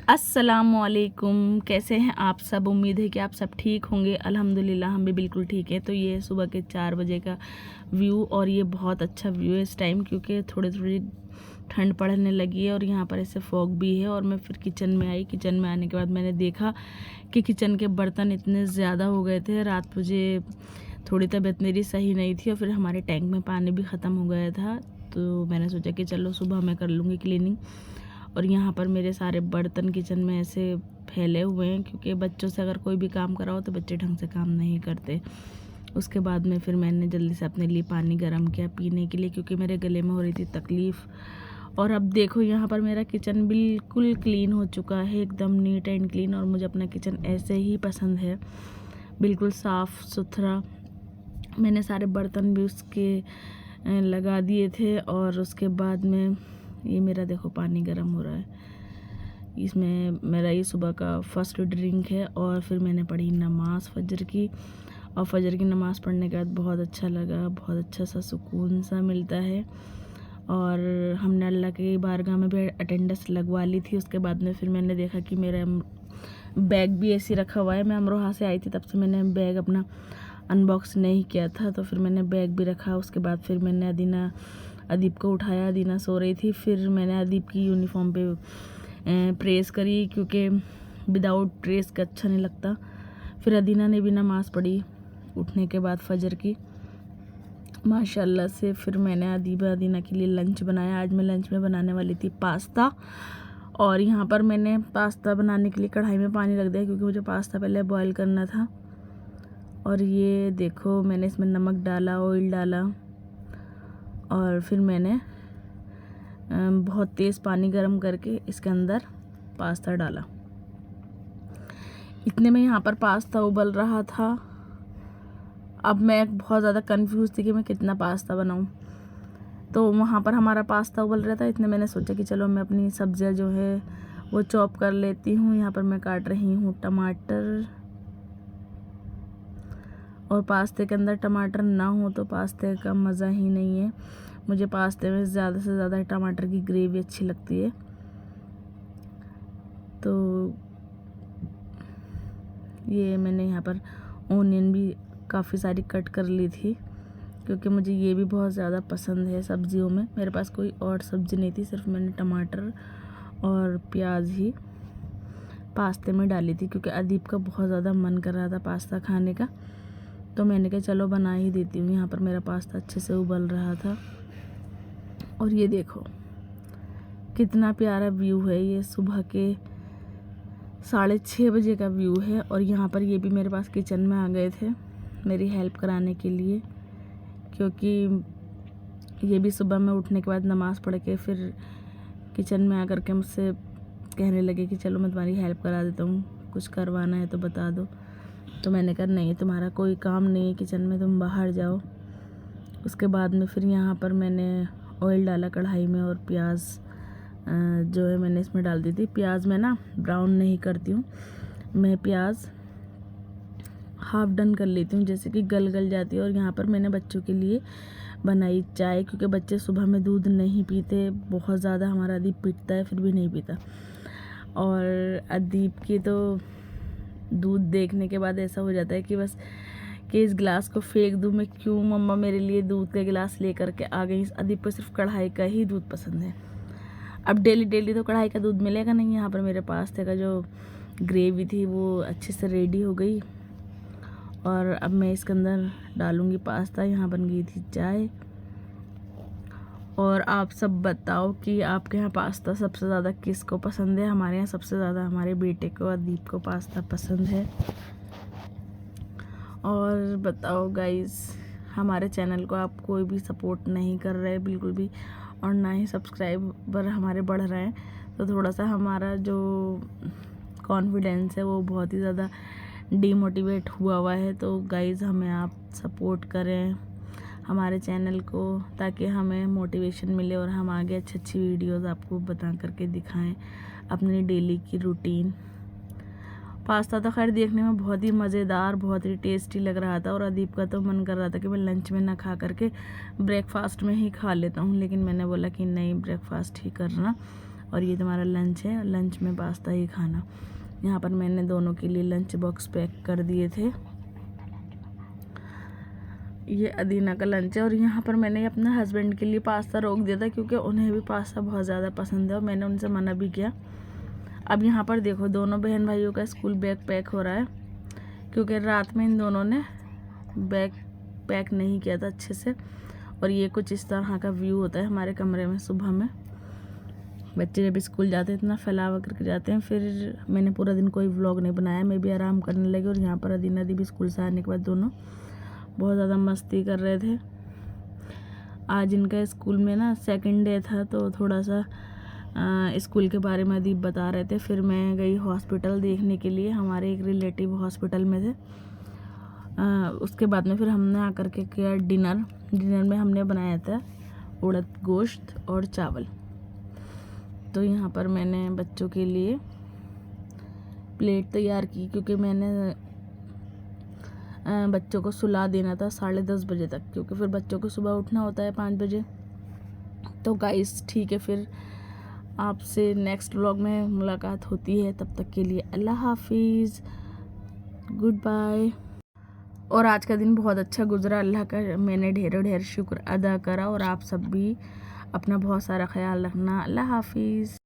अस्सलामुअलैकुम। कैसे हैं आप सब? उम्मीद है कि आप सब ठीक होंगे। अल्हम्दुलिल्लाह हम भी बिल्कुल ठीक है। तो ये सुबह के 4 बजे का व्यू और ये बहुत अच्छा व्यू है इस टाइम, क्योंकि थोड़ी थोड़ी ठंड पड़ने लगी है और यहाँ पर ऐसे फॉग भी है। और मैं फिर किचन में आई। किचन में आने के बाद मैंने देखा कि किचन के बर्तन इतने ज़्यादा हो गए थे। रात मुझे थोड़ी तबीयत मेरी सही नहीं थी और फिर हमारे टैंक में पानी भी ख़त्म हो गया था। तो मैंने सोचा कि चलो सुबह मैं कर लूँगी क्लीनिंग। और यहाँ पर मेरे सारे बर्तन किचन में ऐसे फैले हुए हैं, क्योंकि बच्चों से अगर कोई भी काम कराओ तो बच्चे ढंग से काम नहीं करते। उसके बाद में फिर मैंने जल्दी से अपने लिए पानी गर्म किया पीने के लिए, क्योंकि मेरे गले में हो रही थी तकलीफ़। और अब देखो यहाँ पर मेरा किचन बिल्कुल क्लीन हो चुका है, एकदम नीट एंड क्लीन। और मुझे अपना किचन ऐसे ही पसंद है, बिल्कुल साफ़ सुथरा। मैंने सारे बर्तन भी उसके लगा दिए थे। और उसके बाद में ये मेरा देखो पानी गर्म हो रहा है। इसमें मेरा ये सुबह का फर्स्ट ड्रिंक है। और फिर मैंने पढ़ी नमाज़ फजर की। और फजर की नमाज़ पढ़ने के बाद बहुत अच्छा लगा, बहुत अच्छा सा सुकून सा मिलता है। और हमने अल्लाह की बारगाह में भी अटेंडेंस लगवा ली थी। उसके बाद में फिर मैंने देखा कि मेरा बैग भी ऐसे रखा हुआ है। मैं अमरोहा से आई थी, तब से मैंने बैग अपना अनबॉक्स नहीं किया था, तो फिर मैंने बैग भी रखा। उसके बाद फिर मैंने अदीब को उठाया। अदीना सो रही थी। फिर मैंने अदीब की यूनिफॉर्म पे प्रेस करी, क्योंकि विदाउट प्रेस का अच्छा नहीं लगता। फिर अदीना ने भी नमाज़ पढ़ी उठने के बाद फजर की, माशाल्लाह से। फिर मैंने अदीना के लिए लंच बनाया। आज मैं लंच में बनाने वाली थी पास्ता। और यहाँ पर मैंने पास्ता बनाने के लिए कढ़ाई में पानी रख दिया, क्योंकि मुझे पास्ता पहले बॉईल करना था। और ये देखो मैंने इसमें नमक डाला, ऑयल डाला, और फिर मैंने बहुत तेज़ पानी गर्म करके इसके अंदर पास्ता डाला। इतने में यहाँ पर पास्ता उबल रहा था। अब मैं बहुत ज़्यादा कंफ्यूज थी कि मैं कितना पास्ता बनाऊँ। तो वहाँ पर हमारा पास्ता उबल रहा था। इतने मैंने सोचा कि चलो मैं अपनी सब्जियाँ जो है वो चॉप कर लेती हूँ। यहाँ पर मैं काट रही हूँ टमाटर। और पास्ते के अंदर टमाटर ना हो तो पास्ते का मज़ा ही नहीं है। मुझे पास्ते में ज़्यादा से ज़्यादा टमाटर की ग्रेवी अच्छी लगती है। तो ये मैंने यहाँ पर ओनियन भी काफ़ी सारी कट कर ली थी, क्योंकि मुझे ये भी बहुत ज़्यादा पसंद है सब्जियों में। मेरे पास कोई और सब्ज़ी नहीं थी, सिर्फ मैंने टमाटर और प्याज ही पास्ते में डाली थी, क्योंकि अदीब का बहुत ज़्यादा मन कर रहा था पास्ता खाने का। तो मैंने कहा चलो बना ही देती हूँ। यहाँ पर मेरा पास्ता अच्छे से उबल रहा था। और ये देखो कितना प्यारा व्यू है। ये सुबह के 6:30 बजे का व्यू है। और यहाँ पर ये भी मेरे पास किचन में आ गए थे मेरी हेल्प कराने के लिए, क्योंकि ये भी सुबह में उठने के बाद नमाज़ पढ़ के फिर किचन में आकर के मुझसे कहने लगे कि चलो मैं तुम्हारी हेल्प करा देता हूँ, कुछ करवाना है तो बता दो। तो मैंने कहा नहीं, तुम्हारा कोई काम नहीं है किचन में, तुम बाहर जाओ। उसके बाद में फिर यहाँ पर मैंने ऑयल डाला कढ़ाई में, और प्याज जो है मैंने इसमें डाल दी थी। प्याज मैं ना ब्राउन नहीं करती हूँ, मैं प्याज हाफ डन कर लेती हूँ, जैसे कि गल जाती है। और यहाँ पर मैंने बच्चों के लिए बनाई चाय, क्योंकि बच्चे सुबह में दूध नहीं पीते बहुत ज़्यादा। हमारा अदीब पीता है फिर भी नहीं पीता। और अदीब की तो दूध देखने के बाद ऐसा हो जाता है कि बस कि इस गिलास को फेंक दूँ मैं, क्यों मम्मा मेरे लिए दूध का गिलास लेकर के आ गई। अदीब को सिर्फ कढ़ाई का ही दूध पसंद है। अब डेली तो कढ़ाई का दूध मिलेगा नहीं। यहाँ पर मेरे पास्ते का जो ग्रेवी थी वो अच्छे से रेडी हो गई। और अब मैं इसके अंदर डालूँगी पास्ता। यहाँ बन गई थी चाय। और आप सब बताओ कि आपके यहाँ पास्ता सबसे ज़्यादा किसको पसंद है? हमारे यहाँ सबसे ज़्यादा हमारे बेटे को, अदीब को पास्ता पसंद है। और बताओ गाइस, हमारे चैनल को आप कोई भी सपोर्ट नहीं कर रहे बिल्कुल भी, और ना ही सब्सक्राइबर हमारे बढ़ रहे हैं। तो थोड़ा सा हमारा जो कॉन्फिडेंस है वो बहुत ही ज़्यादा डीमोटिवेट हुआ है। तो गाइस हमें आप सपोर्ट करें हमारे चैनल को, ताकि हमें मोटिवेशन मिले और हम आगे अच्छी अच्छी वीडियोस आपको बता करके दिखाएं अपनी डेली की रूटीन। पास्ता तो खैर देखने में बहुत ही मज़ेदार, बहुत ही टेस्टी लग रहा था। और अदीब का तो मन कर रहा था कि मैं लंच में ना खा करके ब्रेकफास्ट में ही खा लेता हूँ, लेकिन मैंने बोला कि नहीं, ब्रेकफास्ट ही करना। और ये तुम्हारा लंच है, लंच में पास्ता ही खाना। यहाँ पर मैंने दोनों के लिए लंच बॉक्स पैक कर दिए थे। ये अदीना का लंच है और यहाँ पर मैंने अपने हस्बैंड के लिए पास्ता रोक दिया था क्योंकि उन्हें भी पास्ता बहुत ज़्यादा पसंद है और मैंने उनसे मना भी किया। अब यहाँ पर देखो दोनों बहन भाइयों का स्कूल बैग पैक हो रहा है क्योंकि रात में इन दोनों ने बैग पैक नहीं किया था अच्छे से। और ये कुछ इस तरह का व्यू होता है हमारे कमरे में सुबह में। बच्चे जब स्कूल जाते हैं इतना फैलावा करके जाते हैं। फिर मैंने पूरा दिन कोई व्लॉग नहीं बनाया, मैं भी आराम करने लगी। और यहाँ पर अदीना दी भी स्कूल से आने के बाद दोनों बहुत ज़्यादा मस्ती कर रहे थे। आज इनका स्कूल में ना सेकंड डे था तो थोड़ा सा स्कूल के बारे में अदीब बता रहे थे। फिर मैं गई हॉस्पिटल देखने के लिए, हमारे एक रिलेटिव हॉस्पिटल में थे। उसके बाद में फिर हमने आकर के किया डिनर में हमने बनाया था उड़द गोश्त और चावल। तो यहाँ पर मैंने बच्चों के लिए प्लेट तैयार की क्योंकि मैंने बच्चों को सुला देना था 10:30 बजे तक, क्योंकि फिर बच्चों को सुबह उठना होता है 5 बजे। तो गाइस ठीक है, फिर आपसे नेक्स्ट व्लॉग में मुलाकात होती है। तब तक के लिए अल्लाह हाफिज़, गुड बाय। और आज का दिन बहुत अच्छा गुजरा, अल्लाह का मैंने ढेर शुक्र अदा करा। और आप सब भी अपना बहुत सारा ख्याल रखना। अल्लाह हाफिज़।